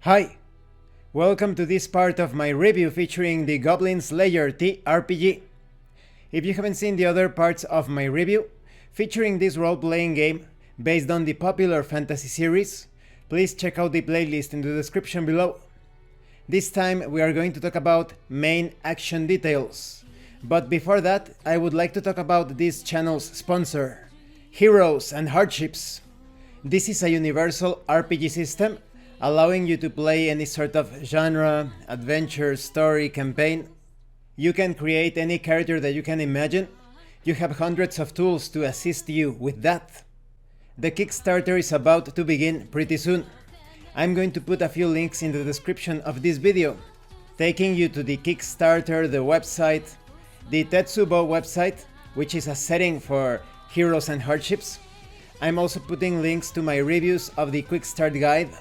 Hi! Welcome to this part of my review featuring the Goblin Slayer TRPG. If you haven't seen the other parts of my review featuring this role-playing game based on the popular fantasy series, please check out the playlist in the description below. This time we are going to talk about main action details. But before that, I would like to talk about this channel's sponsor, Heroes and Hardships. This is a universal RPG system allowing you to play any sort of genre, adventure, story, campaign. You can create any character that you can imagine. You have hundreds of tools to assist you with that. The Kickstarter is about to begin pretty soon. I'm going to put a few links in the description of this video, taking you to the Kickstarter, the website, the Tetsubo website, which is a setting for Heroes and Hardships. I'm also putting links to my reviews of the Quick Start guide,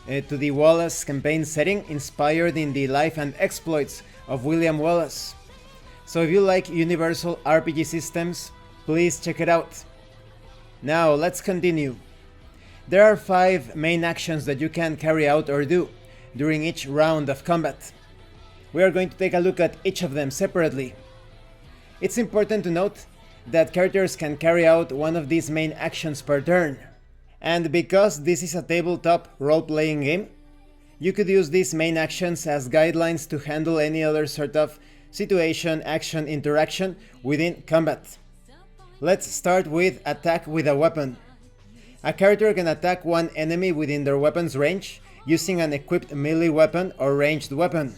to the Wallace campaign setting inspired in the life and exploits of William Wallace. So if you like universal RPG systems, please check it out. Now let's continue. There are 5 main actions that you can carry out or do during each round of combat. We are going to take a look at each of them separately. It's important to note that characters can carry out one of these main actions per turn. And because this is a tabletop role-playing game, you could use these main actions as guidelines to handle any other sort of situation, action, interaction within combat. Let's start with attack with a weapon. A character can attack one enemy within their weapon's range using an equipped melee weapon or ranged weapon.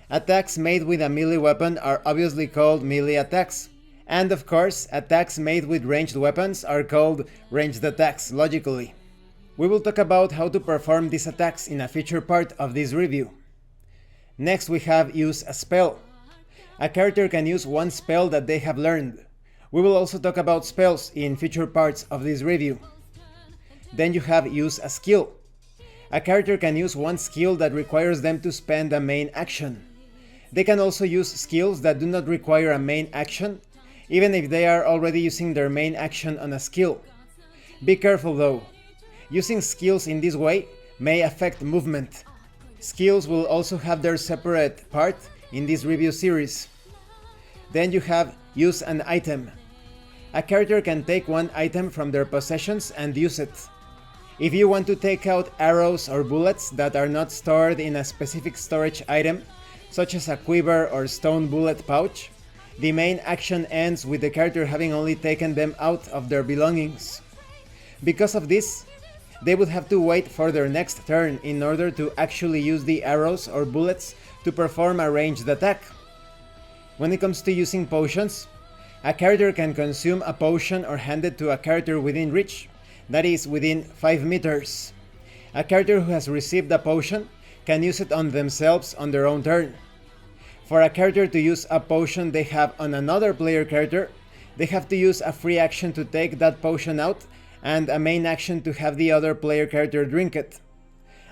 Attacks made with a melee weapon are obviously called melee attacks. And of course, attacks made with ranged weapons are called ranged attacks, logically. We will talk about how to perform these attacks in a future part of this review. Next we have use a spell. A character can use one spell that they have learned. We will also talk about spells in future parts of this review. Then you have use a skill. A character can use one skill that requires them to spend a main action. They can also use skills that do not require a main action, even if they are already using their main action on a skill. Be careful though. Using skills in this way may affect movement. Skills will also have their separate part in this review series. Then you have use an item. A character can take one item from their possessions and use it. If you want to take out arrows or bullets that are not stored in a specific storage item, such as a quiver or stone bullet pouch, the main action ends with the character having only taken them out of their belongings. Because of this, they would have to wait for their next turn in order to actually use the arrows or bullets to perform a ranged attack. When it comes to using potions, a character can consume a potion or hand it to a character within reach, that is, within 5 meters. A character who has received a potion can use it on themselves on their own turn. For a character to use a potion they have on another player character, they have to use a free action to take that potion out and a main action to have the other player character drink it.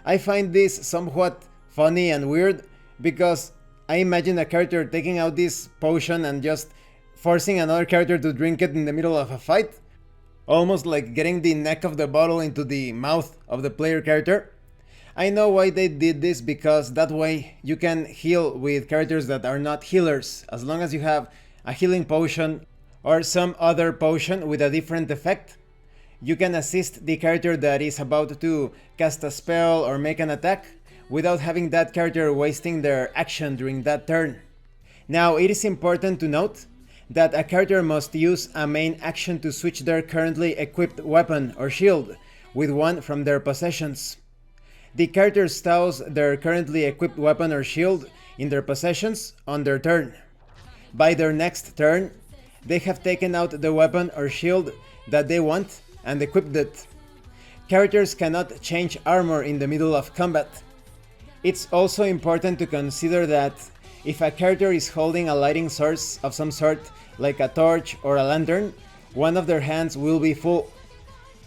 I find this somewhat funny and weird because I imagine a character taking out this potion and just forcing another character to drink it in the middle of a fight, almost like getting the neck of the bottle into the mouth of the player character. I know why they did this, because that way you can heal with characters that are not healers. As long as you have a healing potion or some other potion with a different effect, you can assist the character that is about to cast a spell or make an attack without having that character wasting their action during that turn. Now, it is important to note that a character must use a main action to switch their currently equipped weapon or shield with one from their possessions. The character stows their currently equipped weapon or shield in their possessions on their turn. By their next turn, they have taken out the weapon or shield that they want and equipped it. Characters cannot change armor in the middle of combat. It's also important to consider that if a character is holding a lighting source of some sort, like a torch or a lantern, one of their hands will be full.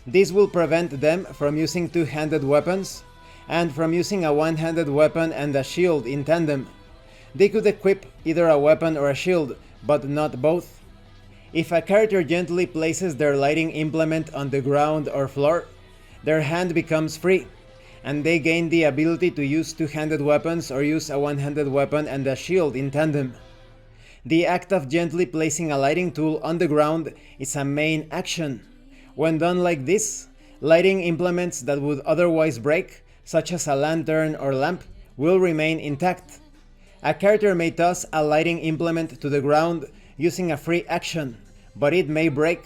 This will prevent them from using two-handed weapons and from using a one-handed weapon and a shield in tandem. They could equip either a weapon or a shield, but not both. If a character gently places their lighting implement on the ground or floor, their hand becomes free, and they gain the ability to use two-handed weapons or use a one-handed weapon and a shield in tandem. The act of gently placing a lighting tool on the ground is a main action. When done like this, lighting implements that would otherwise break, such as a lantern or lamp, will remain intact. A character may toss a lighting implement to the ground using a free action, but it may break.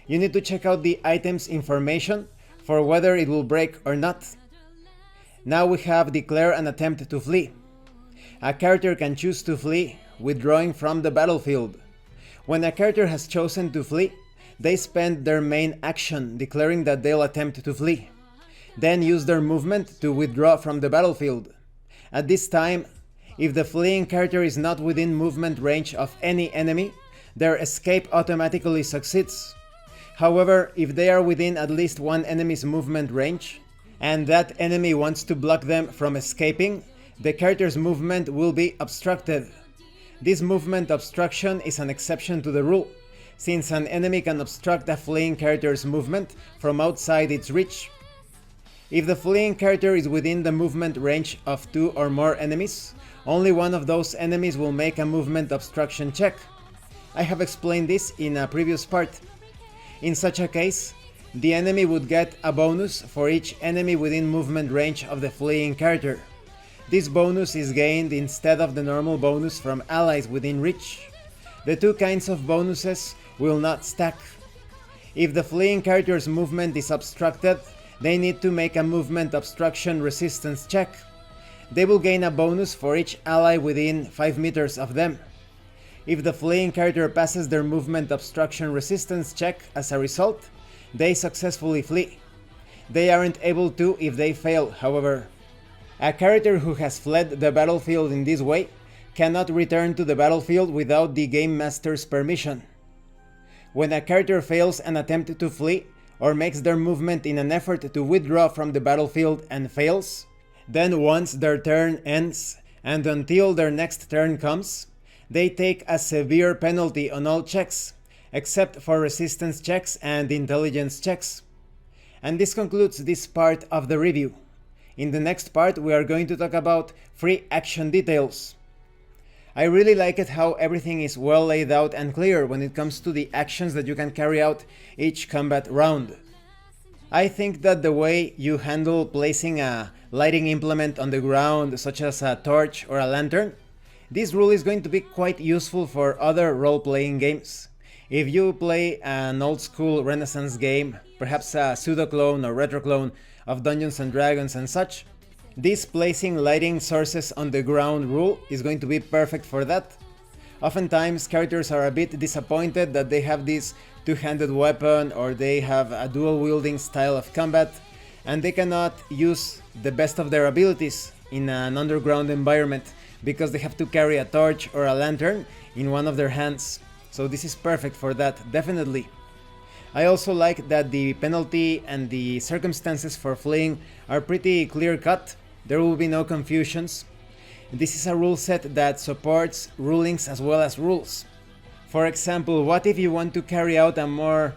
You need to check out the item's information for whether it will break or not. Now we have declare an attempt to flee. A character can choose to flee, withdrawing from the battlefield. When a character has chosen to flee, they spend their main action declaring that they'll attempt to flee, then use their movement to withdraw from the battlefield. At this time, if the fleeing character is not within movement range of any enemy, their escape automatically succeeds. However, if they are within at least one enemy's movement range, and that enemy wants to block them from escaping, the character's movement will be obstructed. This movement obstruction is an exception to the rule, since an enemy can obstruct a fleeing character's movement from outside its reach. If the fleeing character is within the movement range of 2 or more enemies, only one of those enemies will make a movement obstruction check. I have explained this in a previous part. In such a case, the enemy would get a bonus for each enemy within movement range of the fleeing character. This bonus is gained instead of the normal bonus from allies within reach. The two kinds of bonuses will not stack. If the fleeing character's movement is obstructed, they need to make a movement obstruction resistance check. They will gain a bonus for each ally within 5 meters of them. If the fleeing character passes their movement obstruction resistance check as a result, they successfully flee. They aren't able to if they fail, however. A character who has fled the battlefield in this way cannot return to the battlefield without the Game Master's permission. When a character fails an attempt to flee, or makes their movement in an effort to withdraw from the battlefield and fails, then once their turn ends, and until their next turn comes, they take a severe penalty on all checks, except for resistance checks and intelligence checks. And this concludes this part of the review. In the next part we are going to talk about free action details. I really like it how everything is well laid out and clear when it comes to the actions that you can carry out each combat round. I think that the way you handle placing a lighting implement on the ground, such as a torch or a lantern, this rule is going to be quite useful for other role-playing games. If you play an old-school Renaissance game, perhaps a pseudo-clone or retro-clone of Dungeons and Dragons and such, this placing lighting sources on the ground rule is going to be perfect for that. Oftentimes characters are a bit disappointed that they have this two-handed weapon or they have a dual-wielding style of combat and they cannot use the best of their abilities in an underground environment because they have to carry a torch or a lantern in one of their hands. So this is perfect for that, definitely. I also like that the penalty and the circumstances for fleeing are pretty clear-cut. There will be no confusions. This is a rule set that supports rulings as well as rules. For example, what if you want to carry out a more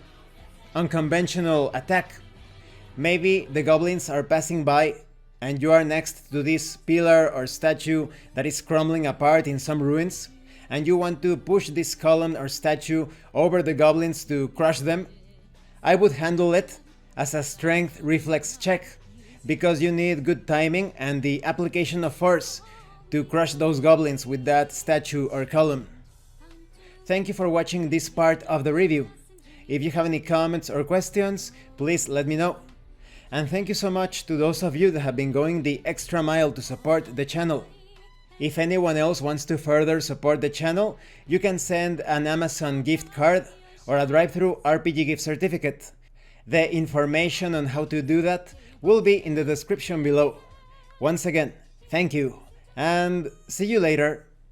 unconventional attack? Maybe the goblins are passing by and you are next to this pillar or statue that is crumbling apart in some ruins, and you want to push this column or statue over the goblins to crush them. I would handle it as a strength reflex check, because you need good timing and the application of force to crush those goblins with that statue or column. Thank you for watching this part of the review. If you have any comments or questions, please let me know. And thank you so much to those of you that have been going the extra mile to support the channel. If anyone else wants to further support the channel, you can send an Amazon gift card or a drive-thru RPG gift certificate. The information on how to do that will be in the description below. Once again, thank you, and see you later.